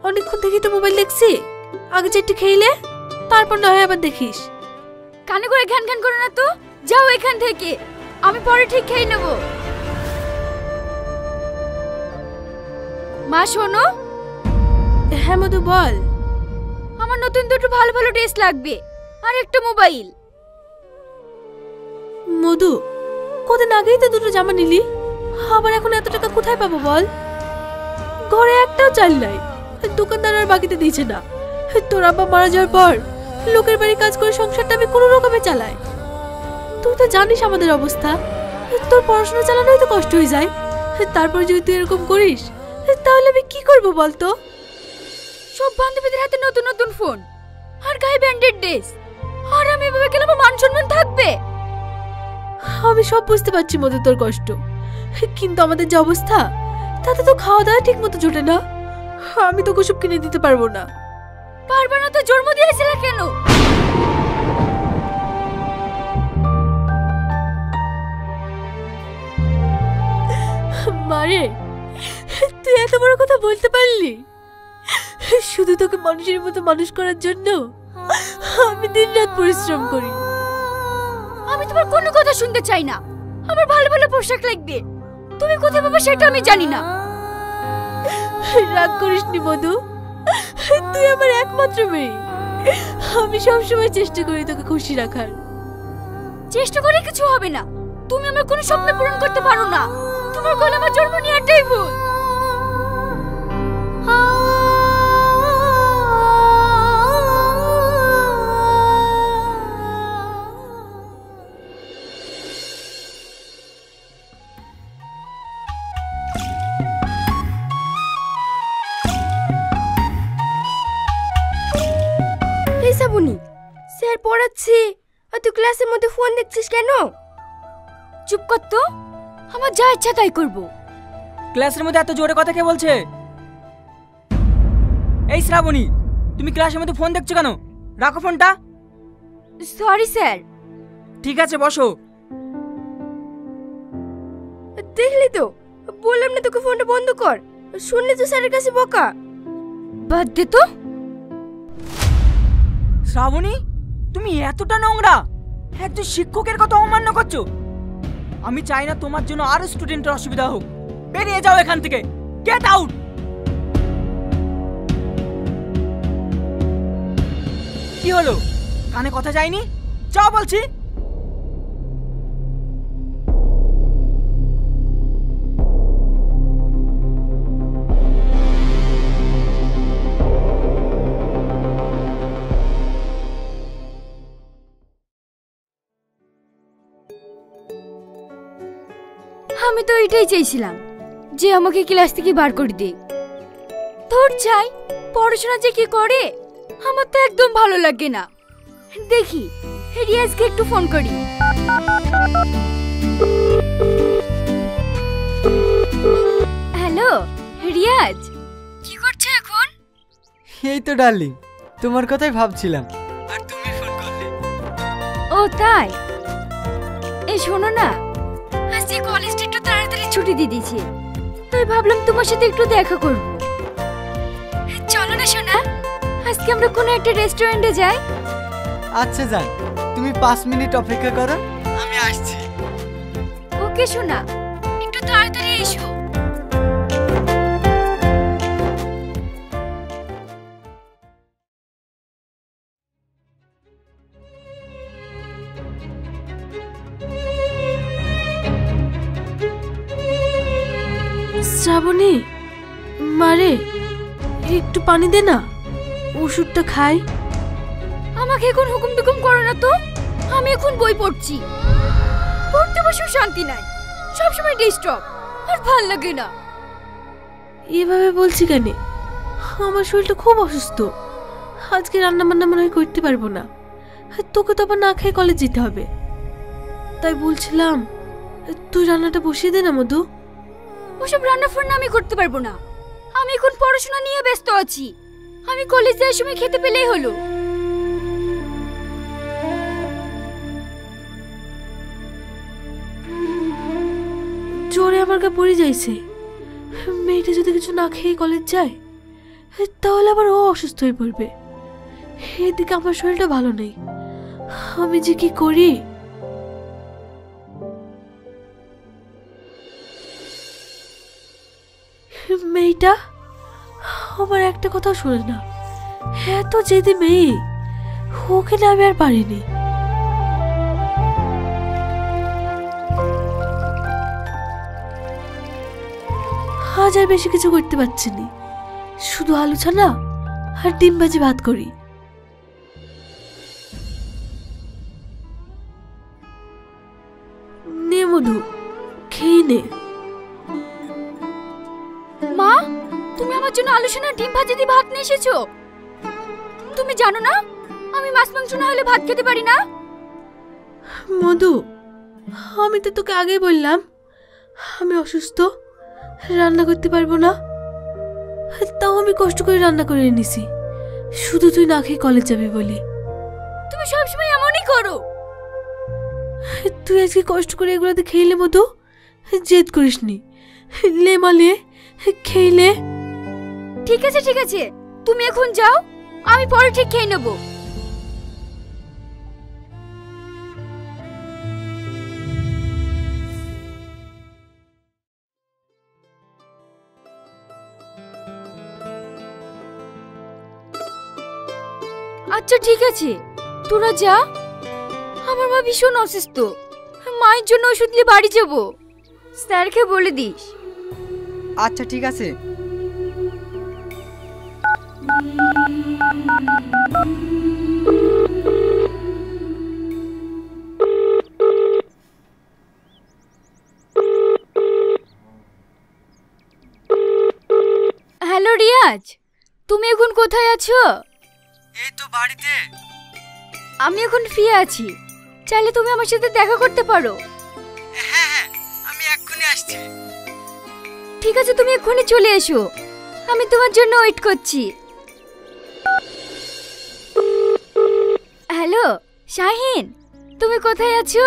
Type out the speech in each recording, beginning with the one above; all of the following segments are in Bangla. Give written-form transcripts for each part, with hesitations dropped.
অনেকক্ষণ থেকেই তো মোবাইল দেখছি। আগে যে একটু খেইলে তারপর না হয় আবার দেখিস। কানে করে ঘ্যান ঘ্যান করো না তো, যাও এখান থেকে, আমি পরে ঠিক খেয়ে নেব। মা শোনো। হ্যাঁ মধু বল। আমার নতুন দুটো ভালো ভালো ড্রেস লাগবে আর একটা মোবাইল। মধু, কদিন আগেই তো দুটো জামা নিলি, আবার এখন এত টাকা কোথায় পাবো বল? ঘরে একটাও চাল নাই, দোকানদার আর বাকিতে দিয়েছে না। তোর আব্বা মারা যাওয়ার পর লোকের বাড়ি কাজ করে সংসারটা আমি কোনো রকমে চালাই। তুই তো জানিস আমাদের অবস্থা, তোর পড়াশোনা চালানোই তো কষ্ট হয়ে যায়। তারপর যদি তুই এরকম করিস তাহলে আমি কি করবো বলতো? সব বান্ধবীদের হাতে নতুন নতুন ফোন আর গায়ে ব্র্যান্ডেড ড্রেস, আর আমি এভাবে গেলে আমার মান সম্মান থাকবে? আমি সব বুঝতে পারছি মধু তোর কষ্ট, কিন্তু আমাদের যে অবস্থা তাতে তো খাওয়া দাওয়া ঠিক মতো জোটে না। আমি তোকে সব কিনে দিতে পারবো না। পারবে না তো জন্ম দিয়েছিল কেন? মারে, তুই এত বড় কথা বলতে পারলি? শুধু তোকে মানুষের মতো মানুষ করার জন্য আমি দিনরাত পরিশ্রম করি। আমি তোমার কোনো কথা শুনতে চাই না। আমার ভালো ভালো পোশাক লাগবে, তুমি কোথায় পাবে সেটা আমি জানি না। রাগ করিস নি মধু, তুই আমার একমাত্র মেয়ে। আমি সবসময় চেষ্টা করি তোকে খুশি রাখার। চেষ্টা করে কিছু হবে না, তুমি আমার কোনো স্বপ্ন পূরণ করতে পারো না। তোমার গলা আমার জন্ম নেওয়াটাই ভুল। শ্রাবণী, স্যার পড়াচ্ছি আর তুই ক্লাসের মধ্যে ফোন দেখছিস কেন? চুপ কর তো, আমার যা ইচ্ছা তাই করব। ক্লাসের মধ্যে এত জোরে কথা কে বলছে? এই শ্রাবণী, তুমি ক্লাসের মধ্যে ফোন দেখছো কেন? রাখো ফোনটা। Sorry sir. ঠিক আছে বসো। দেখলি তো, বললাম না তোকে ফোনটা বন্ধ কর, শুনলে তো স্যারের কাছে বকা। বাদ দে তো। শ্রাবণী, তুমি এতটা নোংরা, একজন শিক্ষকের কথা অমান্য করছো। আমি চাই না তোমার জন্য আরো স্টুডেন্টের অসুবিধা হোক। বেরিয়ে যাও এখান থেকে, গেট আউট। কি হলো, কানে কথা যায়নি? যাও বলছি। আমি তো এটাই চাইছিলাম যে আমাকে ক্লাস থেকে বার করে দে। তোর চাই পড়াশোনা যে কি করে, আমার তো একদম ভালো লাগে না। দেখি রিয়াজকে একটু ফোন করি। হ্যালো রিয়াজ, কি করছো এখন? এই তো ডার্লিং, তোমার কথাই ভাবছিলাম আর তুমি ফোন করলে। ও তাই? এই শোনো না, আজকে কলেজটা একটু তাড়াতাড়ি ছুটি দিয়ে দিয়েছে, তাই ভাবলাম তোমার সাথে একটু দেখা করব। চলো না সোনা, আজকে আমরা কোনো একটা রেস্টুরেন্টে যাই। আচ্ছা যান, তুমি 5 মিনিট অপেক্ষা করো, আমি আসছি। ওকে সোনা, একটু তাড়াতাড়ি এসো। শ্রাবণী, মারে একটু পানি দে না, ওষুধটা খাই। আমাকে এখন হুকুম টুকুম করো না তো, আমি এখন বই পড়ছি। পড়তে বসেও শান্তি নাই, সবসময় ডিস্টার্ব, আর ভাল লাগে না। এভাবে বলছি কেন? আমার শরীরটা খুব অসুস্থ, আজকে রান্না বান্না মনে হয় করতে পারবো না। তোকে তো আবার না খেয়ে কলেজ যেতে হবে, তাই বলছিলাম তুই রান্নাটা বসিয়ে দে না মধু। ওসব রান্না ফান্না আমি করতে পারবো না, আমি এখন পড়াশোনা নিয়ে ব্যস্ত আছি। আমি কলেজ যাওয়ার সময় খেতে পেলেই হলো। জোরে আমার গা পড়ে যাইছে, মেয়েটা যদি কিছু না খেয়ে কলেজ যায় তাহলে আবার ও অসুস্থ হয়ে পড়বে। এদিকে আমার শরীরটা ভালো নেই, আমি যে কি করি। মেয়েটা আমার একটা কথা শোনে না, এত জেদি মেয়ে, ওকে না আমি আর পারিনি। আজ আর বেশি কিছু করতে পারছি না, শুধু আলু ছানা আর ডিম ভাজি ভাত করি। নে মধু, খেয়ে নে। মা, তুমি আমার জন্য আলু সোনা ডিম ভাজি দিয়ে ভাত নিয়ে এসেছো। তুমি জানো না আমি মাছ মাংস না হলে ভাত খেতে পারি না। মধু, আমি তো তোকে আগেই বললাম আমি অসুস্থ, রান্না করতে পারবো না। তাও আমি কষ্ট করে রান্না করে এনেছি, শুধু তুই না খেয়ে কলেজ যাবি বলি। তুমি সবসময় এমনই করো। তুই আজকে কষ্ট করে এগুলোতে খেলে মধু, জেদ করিস নি। লে মালে খেলে। ঠিক আছে ঠিক আছে, তুমি এখন যাও, আমি পরে ঠিক খেয়ে নেব। আচ্ছা ঠিক আছে, তোরা যা। আমার মা ভীষণ অসুস্থ, মায়ের জন্য ওষুধ নিয়ে বাড়ি যাব। স্যারকে বলে দিস। আচ্ছা ঠিক আছে। হ্যালো রিয়াজ, তুমি এখন কোথায় আছো? এই তো বাড়িতে। আমি এখন ফ্রি আছি, চাইলে তুমি আমার সাথে দেখা করতে পারো। হ্যাঁ হ্যাঁ, আমি এক্ষুনি আসছি। ঠিক আছে, তুমি এক্ষুনি চলে এসো, আমি তোমার জন্য ওয়েট করছি। হ্যালো শাহিন, তুমি কোথায় আছো?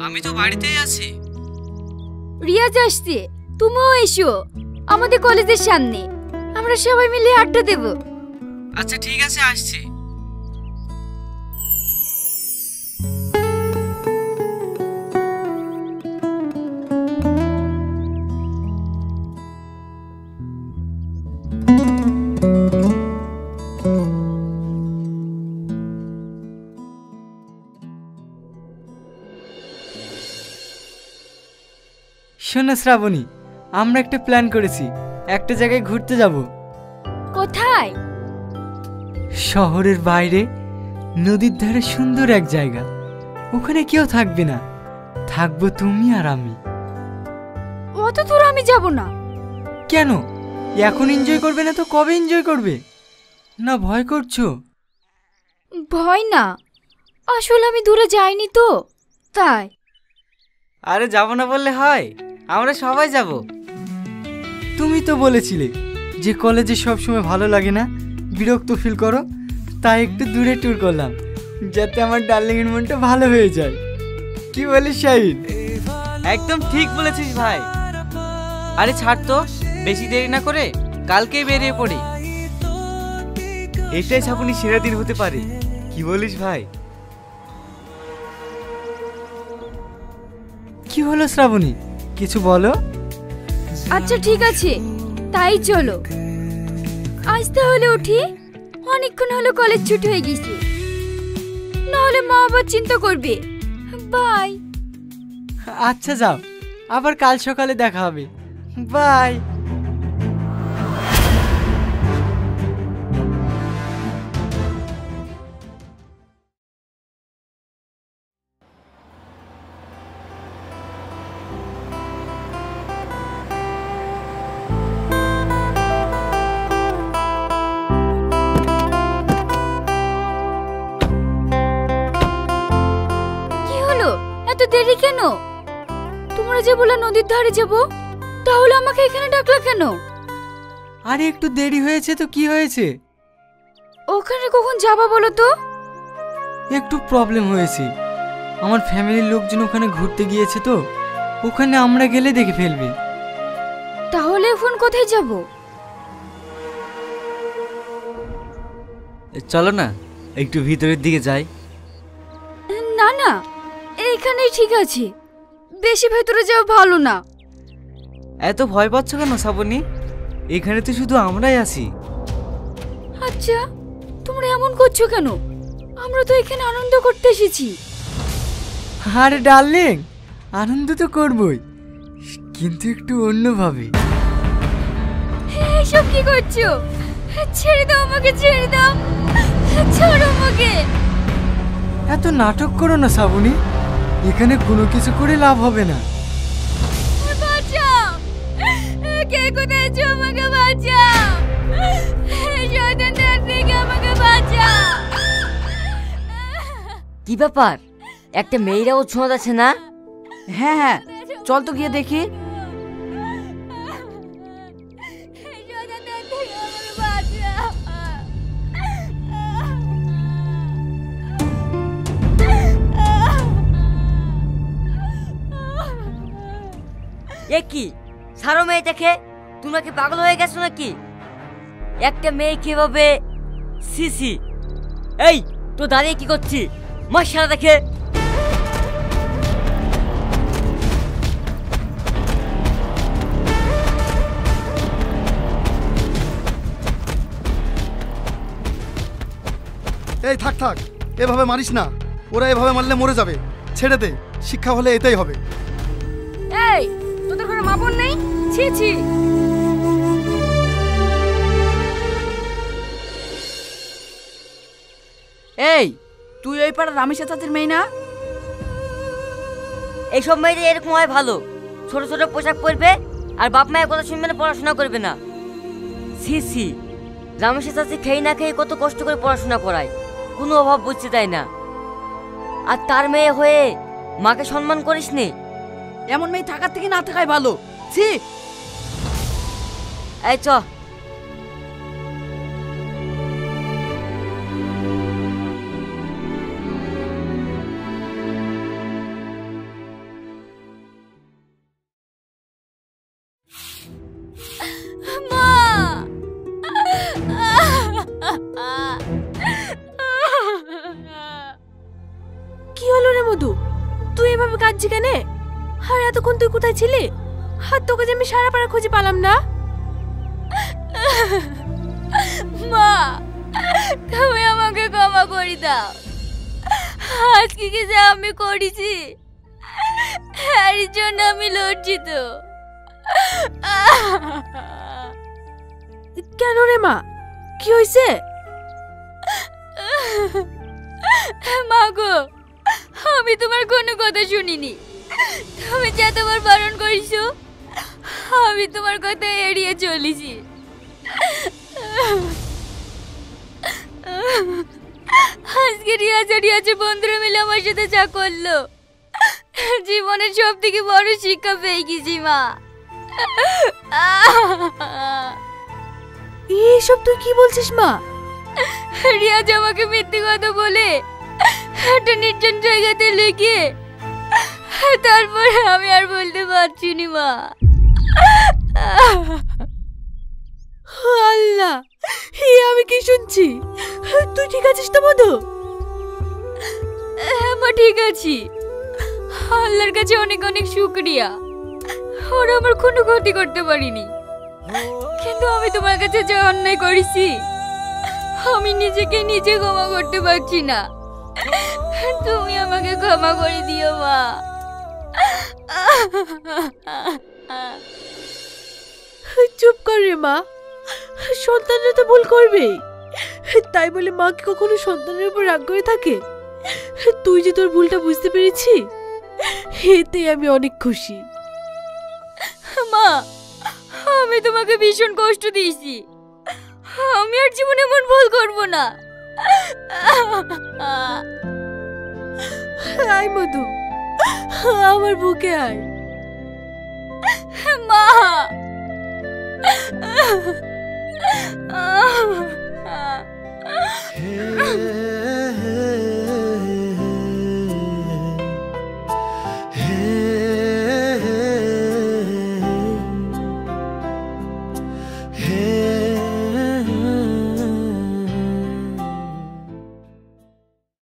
আমি তো বাড়িতেই আছি। রিয়াজ আসছে, তুমিও এসো আমাদের কলেজের সামনে, আমরা সবাই মিলে আড্ডা দেব। আচ্ছা ঠিক আছে, আসছি। শোনো শ্রাবণী, আমরা একটা প্ল্যান করেছি, একটা জায়গায় ঘুরতে যাব। কোথায়? শহরের বাইরে, নদীর ধারে সুন্দর এক জায়গা। ওখানে কেউ থাকবে না, থাকবো তুমি আর আমি। অত দূর আমি যাব না। কেন? এখন এনজয় করবে না তো কবে এনজয় করবে? না ভয় করছো? ভয় না, আসলে আমি দূরে যাইনি তো তাই। আরে যাব না বললে হয়, আমরা সবাই যাব। তুমি তো বলেছিলে যে কলেজে সব সময় ভালো লাগে না, বিরক্ত ফিল করো, তাই একটু দূরে ট্যুর করলাম, যাতে আমার ডার্লিং এর মনটা ভালো হয়ে যায়। কি বলিস শাহিন? একদম ঠিক বলেছিস ভাই। আরে ছাড় তো, বেশি দেরি না করে কালকেই বেরিয়ে পড়ি। এটাই ছাপুনি সেরা দিন হতে পারে, কি বলিস ভাই? কি হলো শ্রাবণী, কিছু বলো। আচ্ছা ঠিক আছে, তাই চলো। আজ তাহলে উঠি, অনেকক্ষণ হলো কলেজ ছুটি হয়ে গেছে, নাহলে মা আবার চিন্তা করবে। বাই। আচ্ছা যাও, আবার কাল সকালে দেখা হবে। বাই। কি হলো, এত দেরি কেন? তোমরা যে বলে নদীর ধারে যাব, তাহলে আমাকে এখানে ডাকলা কেন? আরে একটু দেরি হয়েছে তো কি হয়েছে? ওখানে কখন যাবা বলো তো? একটু প্রবলেম হয়েছে, আমার ফ্যামিলির লোকজন ওখানে ঘুরতে গিয়েছে তো, ওখানে আমরা গেলে দেখে ফেলবে। তাহলে এখন কোথায় যাব? চলো না একটু ভিতরের দিকে যাই। না না, এখানেই ঠিক আছে, বেশি ভেতরে যাওয়া ভালো না। এত ভয় পাচ্ছ কেন শ্রাবণী? এখানে তো শুধু আমরাই আছি। আচ্ছা, তোমরা এমন করছো কেন? আমরা তো এখানে আনন্দ করতে এসেছি। আরে ডার্লিং, আনন্দ তো করবই, কিন্তু একটু অন্যভাবে। এইসব কি করছো? ছেড়ে দাও আমাকে, ছেড়ে দাও, ছাড়ো আমাকে। এত নাটক করো না শ্রাবণী, এখানে কোনো কিছু করে লাভ হবে না। বাঁচাও, কে কোথায় আছো? আমাকে বাঁচাও, শয়তানদের থেকে আমাকে বাঁচাও। কি ব্যাপার, একটা মেয়েরাও ছোঁয়া যাচ্ছে না? হ্যাঁ হ্যাঁ, চল তো গিয়ে দেখি। শয়তানদের থেকে আমাকে বাঁচাও। এ কি সারো মেয়েটাকে, তোমরা কি পাগল হয়ে গেছো নাকি? একটা মেয়ে কিভাবে? সিসি, এই তো দাঁড়িয়ে কি করছি? মার সারা দেখে। এই থাক থাক, এভাবে মারিস না, ওরা এভাবে মারলে মরে যাবে। ছেড়ে দে, শিক্ষা হলে এটাই হবে। এই, তোদের কোনো মাপন নেই? ছি ছি। এই, তুই ওই পাড়ার রামেশের চাচির মেয়ে না? এইসব মেয়েদের এরকম হয় ভালো, ছোট ছোট পোশাক পরবে আর বাপ মায়ের কথা শুনবে না, পড়াশোনা করবে না। সিসি, রামেশের চাচি খেয়ে না খেয়ে কত কষ্ট করে পড়াশোনা করায়, কোনো অভাব বুঝতে দেয় না। আর তার মেয়ে হয়ে মাকে সম্মান করিস নি? এমন মেয়ে থাকার থেকে না থাকাই ভালো। ছি। এই চ। কি হলো রে মধু, তুই এভাবে কাঁদছি কেন? আর এতক্ষণ তুই কোথায় ছিলি? আর তোকে যে আমি সারা পাড়া খুঁজে পেলাম না। মা, তুমি আমাকে ক্ষমা করে দাও। আজকে কি যা আমি করেছি, এর জন্য আমি লজ্জিত। কেন রে মা, কি হয়েছে? মা গো, আমি তোমার কোনো কথা শুনিনি। তুমি যতবার বারণ করেছো, আমি তোমার কথা এড়িয়ে চলেছি। আজকে রিয়াজে বন্ধুরা মিলে আমার সাথে যা করলো, জীবনের সব থেকে বড় শিক্ষা পেয়ে গেছি মা। এইসব তুই কি বলছিস মা? রিয়াজ আমাকে মিথ্যে কথা বলে একটা নির্জন জায়গাতে লুকিয়ে, তারপরে আমি আর বলতে পারছি না মা। আল্লাহ, আমি কি শুনছি? তুই ঠিক আছিস তো মধু? মা ঠিক আছি, আল্লাহর কাছে অনেক অনেক শুকরিয়া। ওরা আমার কোনো ক্ষতি করতে পারিনি, কিন্তু আমি তোমার কাছে যে অন্যায় করেছি, আমি নিজেকে নিজে ক্ষমা করতে পারছি না। তুমি আমাকে ক্ষমা করে দিও মা। চুপ কর রে মা, সন্তানরা তো ভুল করবেই, তাই বলে মা কি কখনো সন্তানের উপর রাগ করে থাকে? তুই যে তোর ভুলটা বুঝতে পেরেছি, এতে আমি অনেক খুশি। মা, আমি তোমাকে ভীষণ কষ্ট দিয়েছি, আমি আর জীবনে এমন ভুল করব না। আয় মধু, আমার বুকে আয়। মা, হে